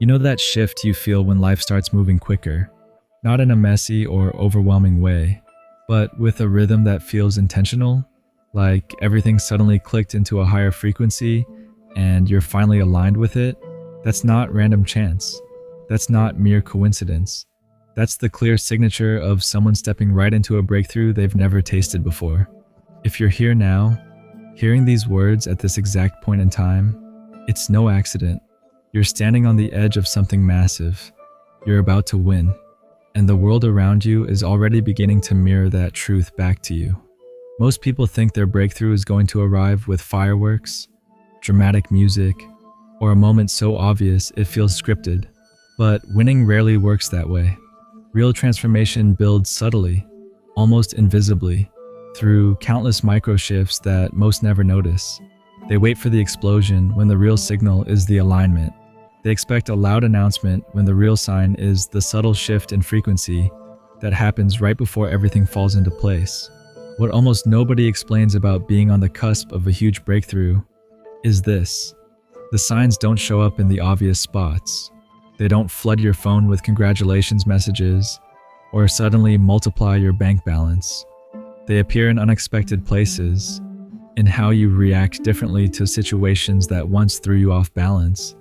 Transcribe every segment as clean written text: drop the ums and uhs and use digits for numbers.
You know that shift you feel when life starts moving quicker, not in a messy or overwhelming way, but with a rhythm that feels intentional, like everything suddenly clicked into a higher frequency and you're finally aligned with it? That's not random chance. That's not mere coincidence. That's the clear signature of someone stepping right into a breakthrough they've never tasted before. If you're here now, hearing these words at this exact point in time, it's no accident. You're standing on the edge of something massive. You're about to win. And the world around you is already beginning to mirror that truth back to you. Most people think their breakthrough is going to arrive with fireworks, dramatic music, or a moment so obvious it feels scripted. But winning rarely works that way. Real transformation builds subtly, almost invisibly, through countless micro shifts that most never notice. They wait for the explosion when the real signal is the alignment. They expect a loud announcement when the real sign is the subtle shift in frequency that happens right before everything falls into place. What almost nobody explains about being on the cusp of a huge breakthrough is this. The signs don't show up in the obvious spots. They don't flood your phone with congratulations messages or suddenly multiply your bank balance. They appear in unexpected places, in how you react differently to situations that once threw you off balance,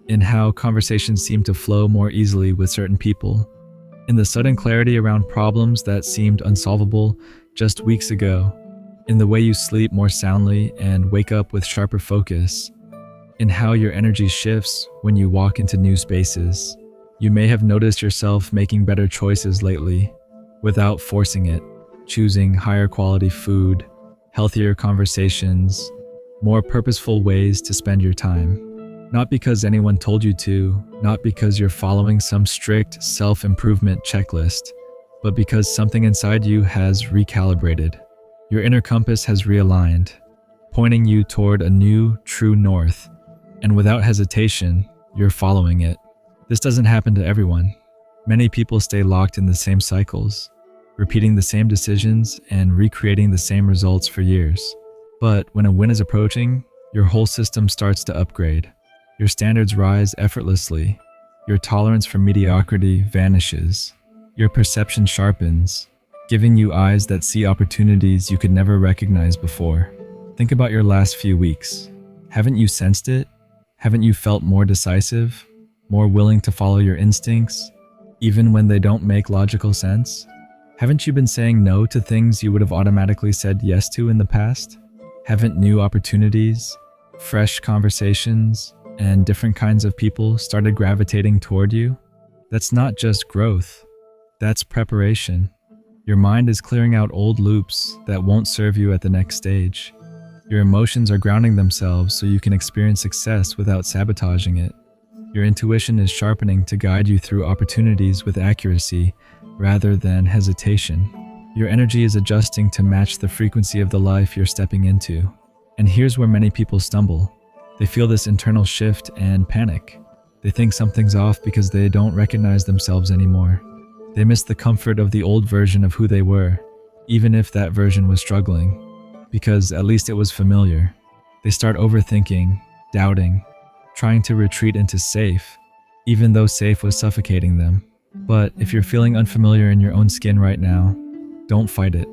in how conversations seem to flow more easily with certain people, in the sudden clarity around problems that seemed unsolvable just weeks ago, in the way you sleep more soundly and wake up with sharper focus, in how your energy shifts when you walk into new spaces. You may have noticed yourself making better choices lately, without forcing it, choosing higher quality food, healthier conversations, more purposeful ways to spend your time. Not because anyone told you to, not because you're following some strict self-improvement checklist, but because something inside you has recalibrated. Your inner compass has realigned, pointing you toward a new, true north. And without hesitation, you're following it. This doesn't happen to everyone. Many people stay locked in the same cycles, repeating the same decisions and recreating the same results for years. But when a win is approaching, your whole system starts to upgrade. Your standards rise effortlessly. Your tolerance for mediocrity vanishes. Your perception sharpens, giving you eyes that see opportunities you could never recognize before. Think about your last few weeks. Haven't you sensed it? Haven't you felt more decisive, more willing to follow your instincts, even when they don't make logical sense? Haven't you been saying no to things you would have automatically said yes to in the past? Haven't new opportunities, fresh conversations, and different kinds of people started gravitating toward you? That's not just growth, that's preparation. Your mind is clearing out old loops that won't serve you at the next stage. Your emotions are grounding themselves so you can experience success without sabotaging it. Your intuition is sharpening to guide you through opportunities with accuracy rather than hesitation. Your energy is adjusting to match the frequency of the life you're stepping into. And here's where many people stumble. They feel this internal shift and panic. They think something's off because they don't recognize themselves anymore. They miss the comfort of the old version of who they were, even if that version was struggling. Because at least it was familiar. They start overthinking, doubting, trying to retreat into safe, even though safe was suffocating them. But if you're feeling unfamiliar in your own skin right now, don't fight it.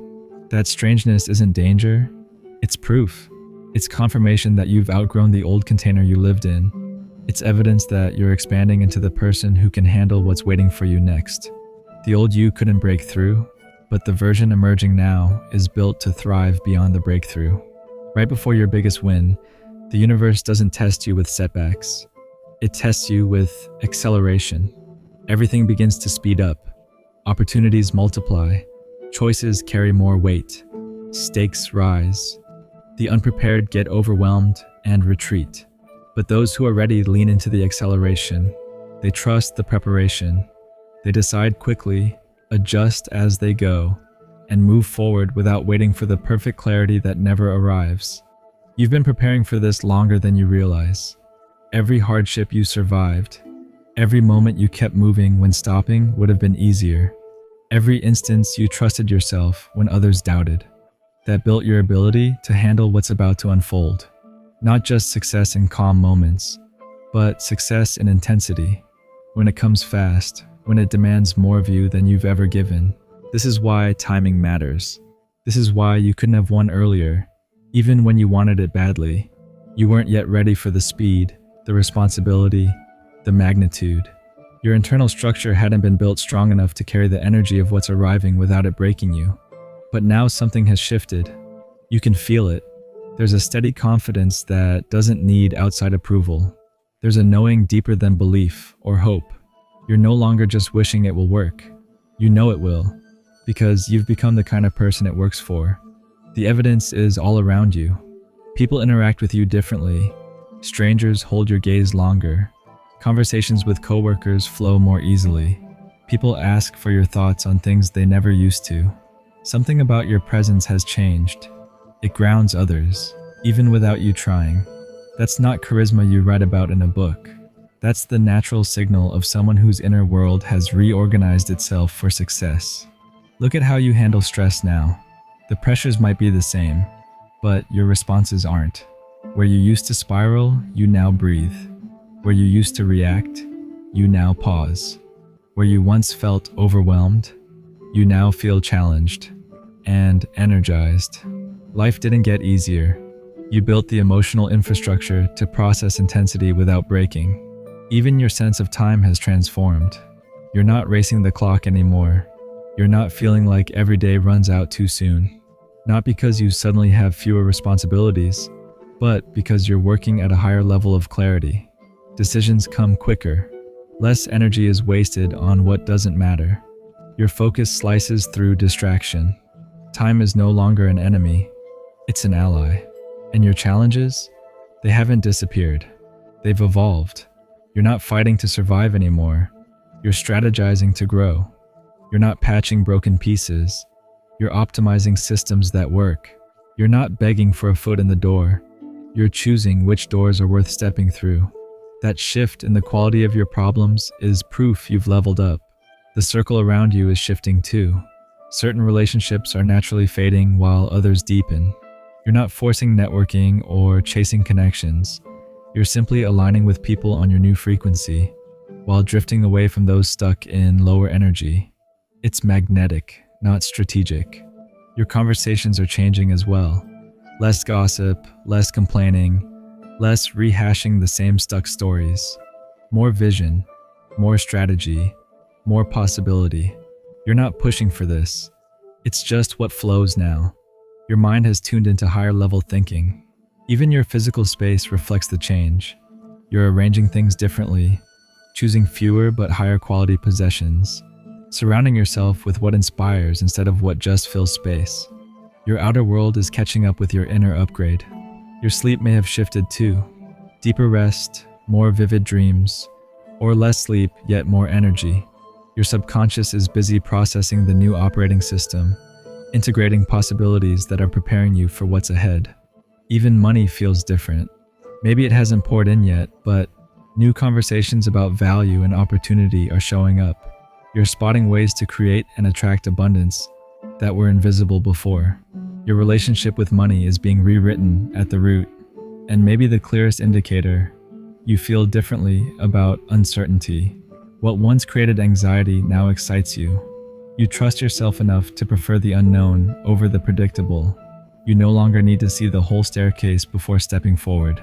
That strangeness isn't danger, it's proof. It's confirmation that you've outgrown the old container you lived in. It's evidence that you're expanding into the person who can handle what's waiting for you next. The old you couldn't break through, but the version emerging now is built to thrive beyond the breakthrough. Right before your biggest win, the universe doesn't test you with setbacks. It tests you with acceleration. Everything begins to speed up. Opportunities multiply. Choices carry more weight. Stakes rise. The unprepared get overwhelmed and retreat. But those who are ready lean into the acceleration. They trust the preparation. They decide quickly, adjust as they go, and move forward without waiting for the perfect clarity that never arrives. You've been preparing for this longer than you realize. Every hardship you survived, every moment you kept moving when stopping would have been easier. Every instance you trusted yourself when others doubted. That built your ability to handle what's about to unfold. Not just success in calm moments, but success in intensity. When it comes fast, when it demands more of you than you've ever given. This is why timing matters. This is why you couldn't have won earlier, even when you wanted it badly. You weren't yet ready for the speed, the responsibility, the magnitude. Your internal structure hadn't been built strong enough to carry the energy of what's arriving without it breaking you. But now something has shifted. You can feel it. There's a steady confidence that doesn't need outside approval. There's a knowing deeper than belief or hope. You're no longer just wishing it will work. You know it will, because you've become the kind of person it works for. The evidence is all around you. People interact with you differently. Strangers hold your gaze longer. Conversations with coworkers flow more easily. People ask for your thoughts on things they never used to. Something about your presence has changed. It grounds others, even without you trying. That's not charisma you write about in a book. That's the natural signal of someone whose inner world has reorganized itself for success. Look at how you handle stress now. The pressures might be the same, but your responses aren't. Where you used to spiral, you now breathe. Where you used to react, you now pause. Where you once felt overwhelmed, you now feel challenged and energized. Life didn't get easier. You built the emotional infrastructure to process intensity without breaking. Even your sense of time has transformed. You're not racing the clock anymore. You're not feeling like every day runs out too soon. Not because you suddenly have fewer responsibilities, but because you're working at a higher level of clarity. Decisions come quicker. Less energy is wasted on what doesn't matter. Your focus slices through distraction. Time is no longer an enemy. It's an ally. And your challenges? They haven't disappeared. They've evolved. You're not fighting to survive anymore. You're strategizing to grow. You're not patching broken pieces. You're optimizing systems that work. You're not begging for a foot in the door. You're choosing which doors are worth stepping through. That shift in the quality of your problems is proof you've leveled up. The circle around you is shifting too. Certain relationships are naturally fading while others deepen. You're not forcing networking or chasing connections. You're simply aligning with people on your new frequency, while drifting away from those stuck in lower energy. It's magnetic, not strategic. Your conversations are changing as well. Less gossip, less complaining, less rehashing the same stuck stories. More vision, more strategy, more possibility. You're not pushing for this. It's just what flows now. Your mind has tuned into higher level thinking. Even your physical space reflects the change. You're arranging things differently, choosing fewer but higher quality possessions, surrounding yourself with what inspires instead of what just fills space. Your outer world is catching up with your inner upgrade. Your sleep may have shifted too. Deeper rest, more vivid dreams, or less sleep yet more energy. Your subconscious is busy processing the new operating system, integrating possibilities that are preparing you for what's ahead. Even money feels different. Maybe it hasn't poured in yet, but new conversations about value and opportunity are showing up. You're spotting ways to create and attract abundance that were invisible before. Your relationship with money is being rewritten at the root, and maybe the clearest indicator, you feel differently about uncertainty. What once created anxiety now excites you. You trust yourself enough to prefer the unknown over the predictable. You no longer need to see the whole staircase before stepping forward.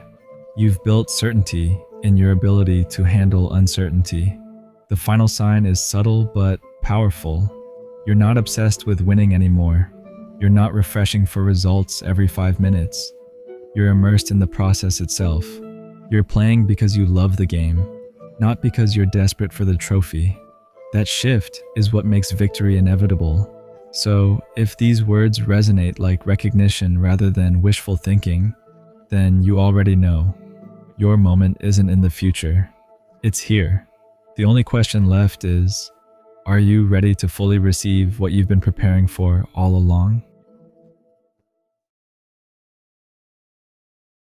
You've built certainty in your ability to handle uncertainty. The final sign is subtle but powerful. You're not obsessed with winning anymore. You're not refreshing for results every 5 minutes. You're immersed in the process itself. You're playing because you love the game, not because you're desperate for the trophy. That shift is what makes victory inevitable. So, if these words resonate like recognition rather than wishful thinking, then you already know. Your moment isn't in the future. It's here. The only question left is, are you ready to fully receive what you've been preparing for all along?